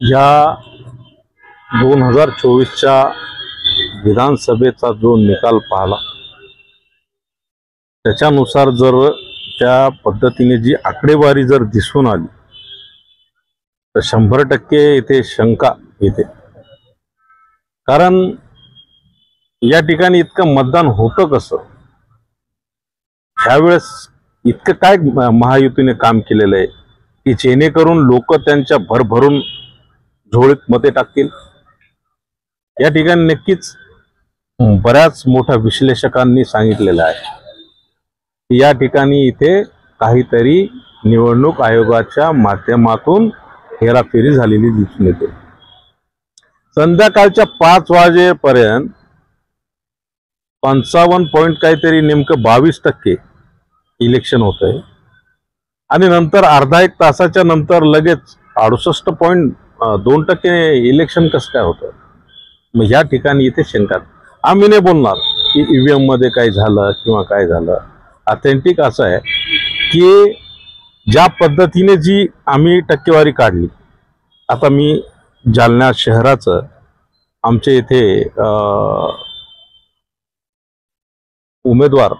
या 2024च्या विधानसभेचा जो निकाल पाहला त्याच्यानुसार जर त्या पद्धतीने जी आकडेवारी जर दिसून आली तर 100% इथे शंका येते। कारण या ठिकाणी इतकं मतदान होतं कसं, ह्यावेळेस इतकं काय महायुतीने काम केलेलं आहे की जेणेकरून लोक त्यांच्या भरभरून झोळीत मते टाकतील। या ठिकाणी नक्कीच बऱ्याच मोठ्या विश्लेषकांनी सांगितलेलं आहे या ठिकाणी इथे काहीतरी निवडणूक आयोगाच्या माध्यमातून हेराफेरी झालेली दिसून येते। संध्याकाळच्या 5 वाजेपर्यंत 55 काहीतरी नेमकं 22% इलेक्शन होतंय आणि नंतर अर्धा एक तासाच्या नंतर लगेच 68.2% इलेक्शन कसं काय होतं। मग या ठिकाणी इथे शंका, आम्ही नाही बोलणार की ईव्हीएम मध्ये काय झालं किंवा काय झालं। ऑथेंटिक असं आहे की ज्या पद्धतीने जी आम्ही टक्केवारी काढली, आता मी जालना शहराचं आमच्या इथे उमेदवार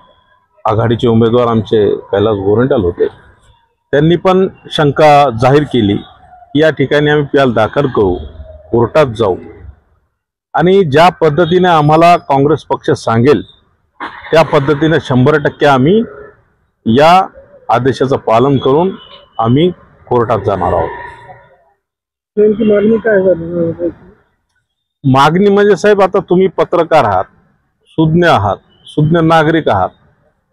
आघाडीचे उमेदवार आमचे कैलास गोरंट्याल होते, त्यांनी पण शंका जाहीर केली की या ठिकाणी आम्ही प्याल दाखल करू, कोर्टात जाऊ आणि ज्या पद्धतीने आम्हाला काँग्रेस पक्ष सांगेल त्या पद्धतीने 100% आम्ही या आदेशाचं पालन करून आम्ही कोर्टात जाणार आहोत। मागणी काय झाली? मागणी म्हणजे साहेब, आता तुम्ही पत्रकार आहात, सुज्ञ आहात, सुज्ञ नागरिक आहात,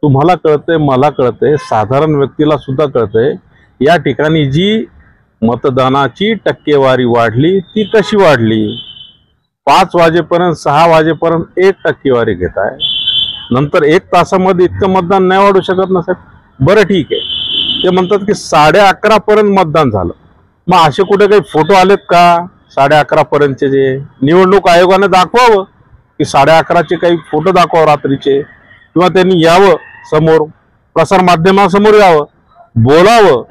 तुम्हाला कळतंय, मला कळतंय, साधारण व्यक्तीला सुद्धा कळतंय या ठिकाणी जी मतदानाची टक्केवारी वाढली ती कशी वाढली। 5 वाजेपर्यंत 6 वाजेपर्यंत 1 टक्केवारी घेत आहे, नंतर 1 तासामध्ये इतकं मतदान नाही वाढू शकत ना साहेब। बरं ठीक आहे, ते म्हणतात की 11:30 पर्यंत मतदान झालं, मग असे कुठे काही फोटो आलेत का 11:30 पर्यंतचे? जे निवडणूक आयोगाने दाखवावं की 11:30चे काही फोटो दाखवावं रात्रीचे, किंवा त्यांनी यावं समोर, प्रसार माध्यमांसमोर यावं, बोलावं।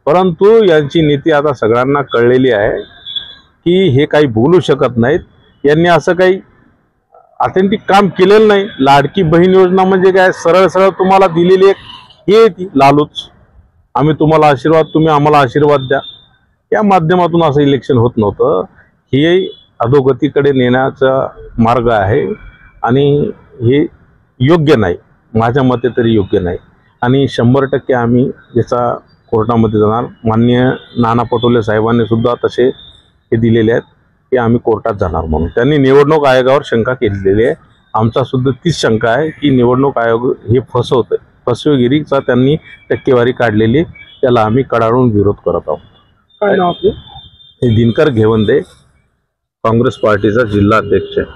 परंतु यांची नीती आता सगळ्यांना कळलेली आहे की हे काही बोलू शकत नाहीत। यांनी असं काही ऑथेंटिक काम केलेलं नाही। लाडकी बहीण योजना म्हणजे काय, सरळ सरळ तुम्हाला दिलेली एक हे ती लालूच, आम्ही तुम्हाला आशीर्वाद, तुम्ही आम्हाला आशीर्वाद द्या, या माध्यमातून असं इलेक्शन होत नव्हतं। हे अधोगतीकडे नेण्याचा मार्ग आहे आणि हे योग्य नाही, माझ्या मते तरी योग्य नाही। आणि 100% आम्ही याचा कोर्टामध्ये जाणार। माननीय नाना पटोले साहेबांनी सुद्धा तसे हे दिलेले आहेत की आम्ही कोर्टात जाणार म्हणून। त्यांनी निवडणूक आयोगावर शंका केलेली आहे, आमचा सुद्धा तीच शंका आहे की निवडणूक आयोग हे फसवतंय, फसवेगिरीचा त्यांनी टक्केवारी काढलेली, त्याला आम्ही कडाडून विरोध करत आहोत। काय नाव आपलं? हे दिनकर घेवंदे, काँग्रेस पार्टीचा जिल्हा अध्यक्ष आहे।